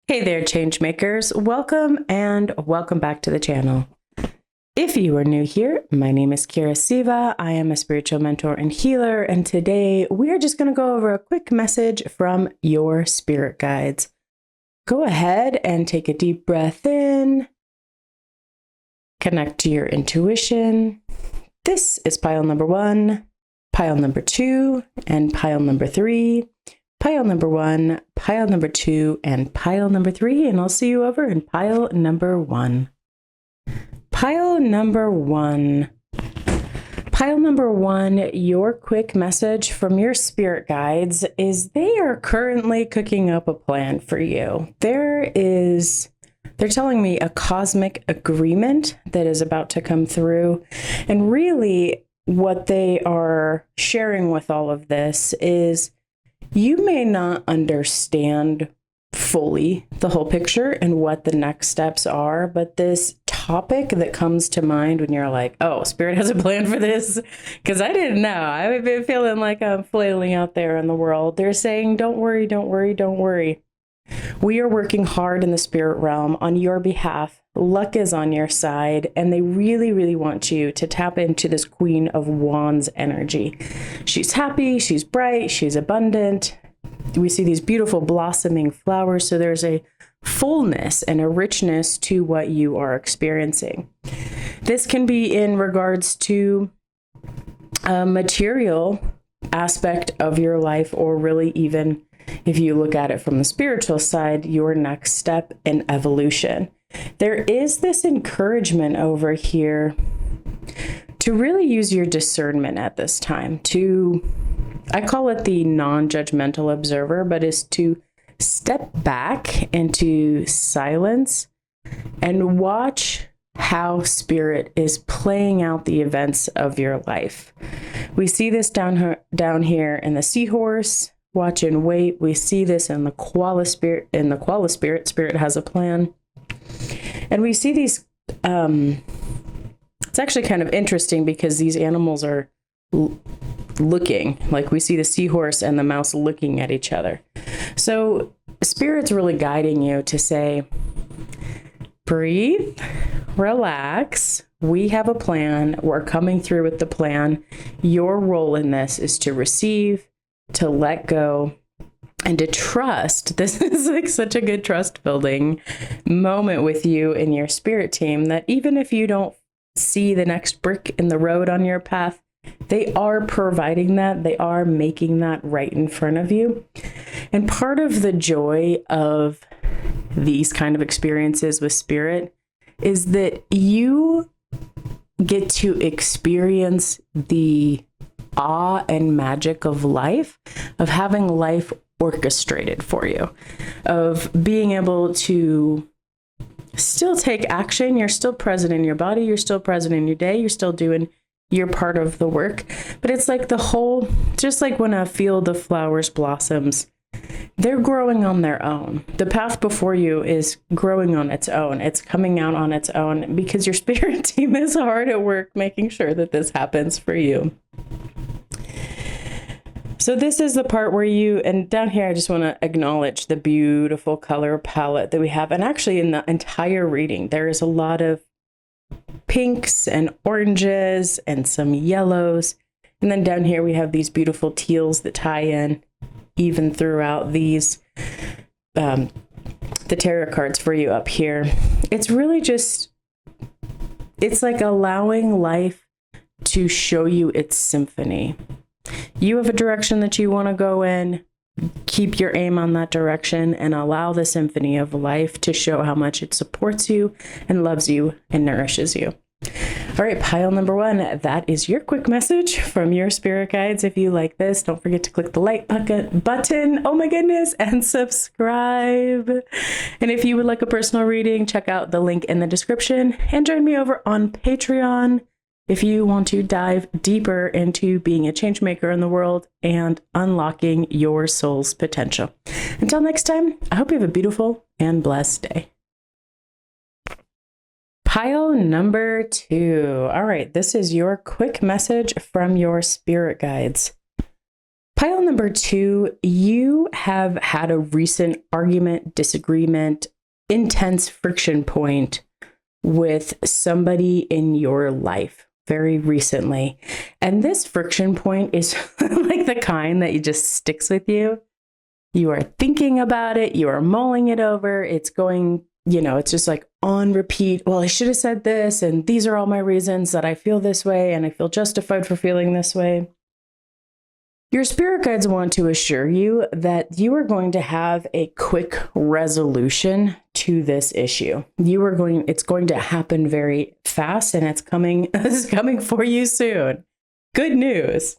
Hey there, change makers. Welcome and welcome back to the channel. If you are new here, my name is Kyra Siva. I am a spiritual mentor and healer, and today we are just going to go over a quick message from your spirit guides. Go ahead and take a deep breath in. Connect to your intuition. This is pile number 1, pile number 2, and pile number 3. Pile number 1, pile number 2, and pile number 3, and I'll see you over in pile number 1. Pile number 1. Pile number 1, your quick message from your spirit guides is they are currently cooking up a plan for you. They're telling me a cosmic agreement that is about to come through, and really what they are sharing with all of this is you may not understand fully the whole picture and what the next steps are, but this topic that comes to mind when you're like, oh, Spirit has a plan for this, because I didn't know. I've been feeling like I'm flailing out there in the world. They're saying, don't worry, don't worry, don't worry. We are working hard in the spirit realm on your behalf. Luck is on your side, and they really, really want you to tap into this Queen of Wands energy. She's happy, she's bright, she's abundant. We see these beautiful blossoming flowers, so there's a fullness and a richness to what you are experiencing. This can be in regards to a material aspect of your life, or really even if you look at it from the spiritual side, your next step in evolution. There is this encouragement over here to really use your discernment at this time, I call it the non-judgmental observer, but is to step back into silence and watch how Spirit is playing out the events of your life. We see this down here in the seahorse. Watch and wait. We see this in the koala spirit. In the koala spirit, Spirit has a plan. And we see these, it's actually kind of interesting because these animals are looking, like we see the seahorse and the mouse looking at each other. So Spirit's really guiding you to say, breathe, relax. We have a plan. We're coming through with the plan. Your role in this is to receive, to let go, and to trust. This is like such a good trust building moment with you and your spirit team, that even if you don't see the next brick in the road on your path, they are providing that. They are making that right in front of you. And part of the joy of these kind of experiences with Spirit is that you get to experience the awe and magic of life, of having life orchestrated for you, of being able to still take action. You're still present in your body. You're still present in your day. You're still doing your part of the work. But it's like just like when a field of flowers blossoms, they're growing on their own. The path before you is growing on its own. It's coming out on its own because your spirit team is hard at work making sure that this happens for you. So this is the part where and down here, I just want to acknowledge the beautiful color palette that we have. And actually in the entire reading, there is a lot of pinks and oranges and some yellows. And then down here, we have these beautiful teals that tie in even throughout these, the tarot cards for you up here. It's really it's like allowing life to show you its symphony. You have a direction that you want to go in. Keep your aim on that direction and allow the symphony of life to show how much it supports you and loves you and nourishes you. All right, pile number 1, that is your quick message from your spirit guides. If you like this, don't forget to click the like button, oh my goodness, and subscribe. And if you would like a personal reading, check out the link in the description and join me over on Patreon if you want to dive deeper into being a change maker in the world and unlocking your soul's potential. Until next time, I hope you have a beautiful and blessed day. Pile number 2. All right, this is your quick message from your spirit guides. Pile number 2, you have had a recent argument, disagreement, intense friction point with somebody in your life very recently. And this friction point is like the kind that just sticks with you. You are thinking about it, you are mulling it over, it's going, it's just like on repeat. Well, I should have said this, and these are all my reasons that I feel this way, and I feel justified for feeling this way. Your spirit guides want to assure you that you are going to have a quick resolution to this issue. It's going to happen very fast, and it's coming for you soon. Good news.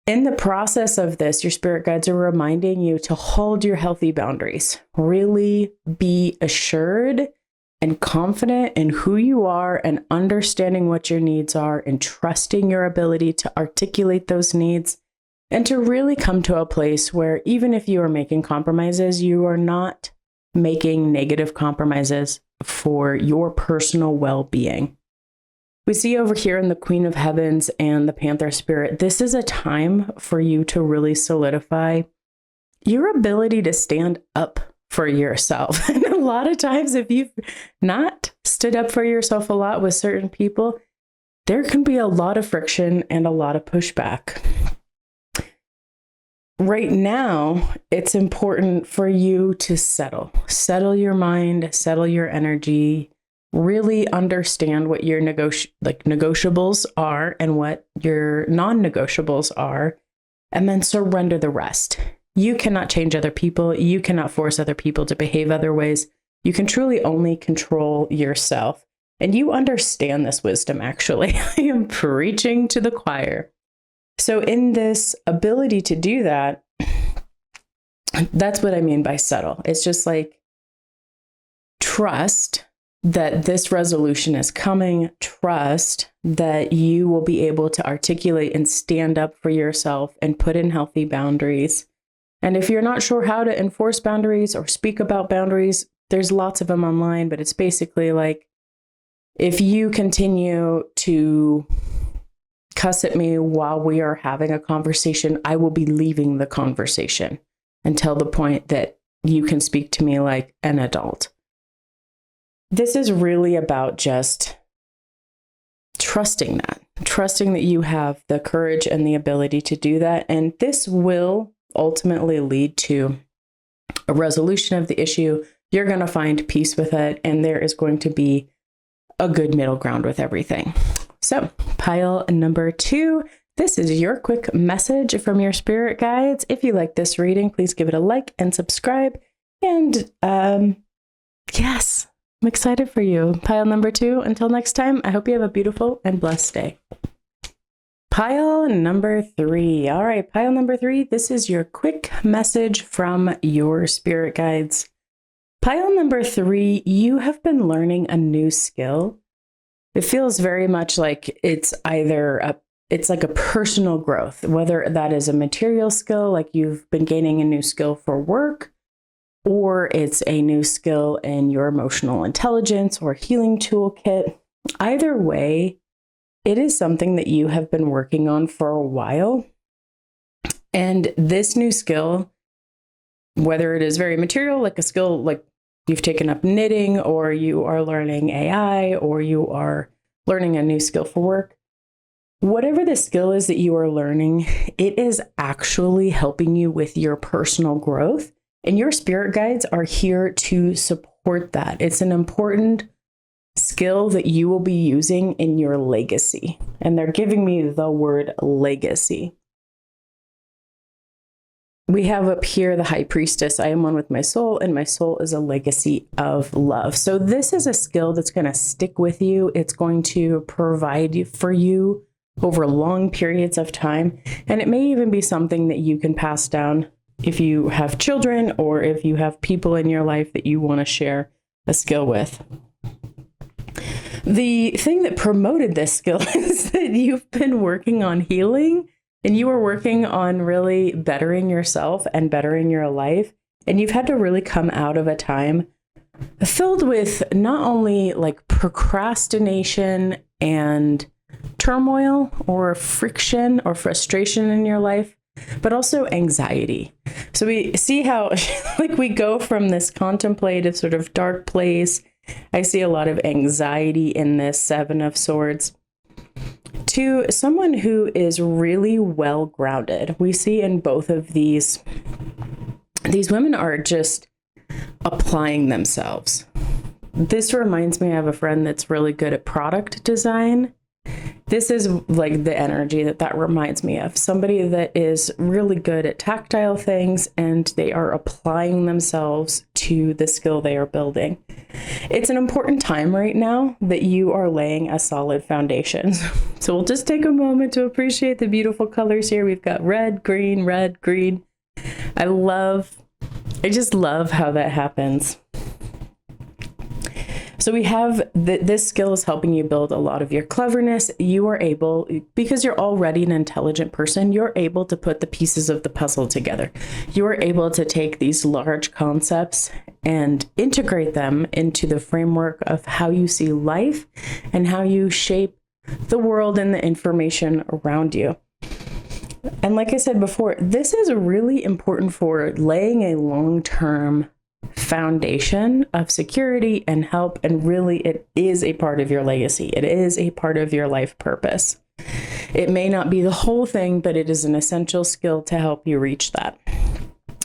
In the process of this, your spirit guides are reminding you to hold your healthy boundaries. Really be assured and confident in who you are and understanding what your needs are and trusting your ability to articulate those needs. And to really come to a place where even if you are making compromises, you are not making negative compromises for your personal well-being. We see over here in the Queen of Heavens and the Panther Spirit, this is a time for you to really solidify your ability to stand up for yourself. And a lot of times, if you've not stood up for yourself a lot with certain people, there can be a lot of friction and a lot of pushback. Right now, it's important for you to settle your mind, settle your energy, really understand what your negotiables are and what your non-negotiables are, and then surrender the rest. You cannot change other people. You cannot force other people to behave other ways. You can truly only control yourself. And you understand this wisdom, actually. I am preaching to the choir. So in this ability to do that, that's what I mean by settle. It's just like trust that this resolution is coming. Trust that you will be able to articulate and stand up for yourself and put in healthy boundaries. And if you're not sure how to enforce boundaries or speak about boundaries, there's lots of them online, but it's basically like, if you continue to cuss at me while we are having a conversation, I will be leaving the conversation until the point that you can speak to me like an adult. This is really about just trusting that you have the courage and the ability to do that. And this will ultimately lead to a resolution of the issue. You're going to find peace with it, and there is going to be a good middle ground with everything. So, pile number 2, this is your quick message from your spirit guides. If you like this reading, please give it a like and subscribe. And yes, I'm excited for you. Pile number 2, until next time, I hope you have a beautiful and blessed day. Pile number 3. All right, pile number 3, this is your quick message from your spirit guides. Pile number 3, you have been learning a new skill. It feels very much like it's it's like a personal growth, whether that is a material skill, like you've been gaining a new skill for work, or it's a new skill in your emotional intelligence or healing toolkit. Either way, it is something that you have been working on for a while. And this new skill, whether it is very material, like a skill like you've taken up knitting, or you are learning AI, or you are learning a new skill for work, whatever the skill is that you are learning, it is actually helping you with your personal growth. And your spirit guides are here to support that. It's an important skill that you will be using in your legacy. And they're giving me the word legacy. We have up here the High Priestess. I am one with my soul, and my soul is a legacy of love. So this is a skill that's going to stick with you. It's going to provide for you over long periods of time. And it may even be something that you can pass down if you have children, or if you have people in your life that you want to share a skill with. The thing that promoted this skill is that you've been working on healing, and you were working on really bettering yourself and bettering your life. And you've had to really come out of a time filled with not only like procrastination and turmoil or friction or frustration in your life, but also anxiety. So we see how like we go from this contemplative sort of dark place. I see a lot of anxiety in this Seven of Swords, to someone who is really well grounded. We see in both of these women are just applying themselves. This reminds me, I have a friend that's really good at product design. This is like the energy that reminds me of. Somebody that is really good at tactile things and they are applying themselves to the skill they are building. It's an important time right now that you are laying a solid foundation. So we'll just take a moment to appreciate the beautiful colors here. We've got red, green, red, green. I just love how that happens. So we have this skill is helping you build a lot of your cleverness. You are able, because you're already an intelligent person, you're able to put the pieces of the puzzle together. You are able to take these large concepts and integrate them into the framework of how you see life and how you shape the world and the information around you. And like I said before, this is really important for laying a long-term foundation of security and help, and really it is a part of your legacy. It is a part of your life purpose. It may not be the whole thing, but it is an essential skill to help you reach that.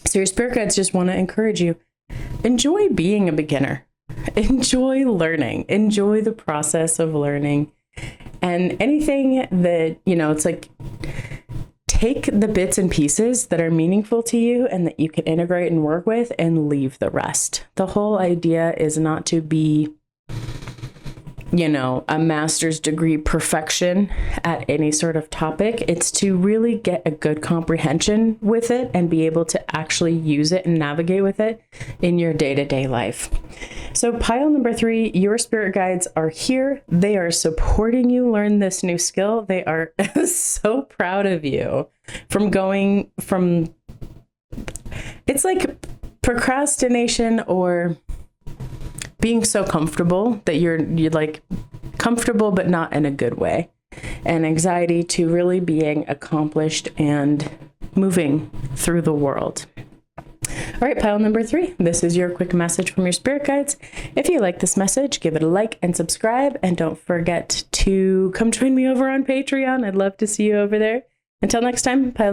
So your spirit guides just want to encourage you, enjoy being a beginner, enjoy learning, enjoy the process of learning, and anything that, it's like, take the bits and pieces that are meaningful to you and that you can integrate and work with, and leave the rest. The whole idea is not to be, a master's degree perfection at any sort of topic. It's to really get a good comprehension with it and be able to actually use it and navigate with it in your day-to-day life. So pile number 3, your spirit guides are here. They are supporting you learn this new skill. They are so proud of you from going from, it's like procrastination or being so comfortable that you're like comfortable, but not in a good way, and anxiety, to really being accomplished and moving through the world. All right, pile number 3. This is your quick message from your spirit guides. If you like this message, give it a like and subscribe. And don't forget to come join me over on Patreon. I'd love to see you over there. Until next time, pile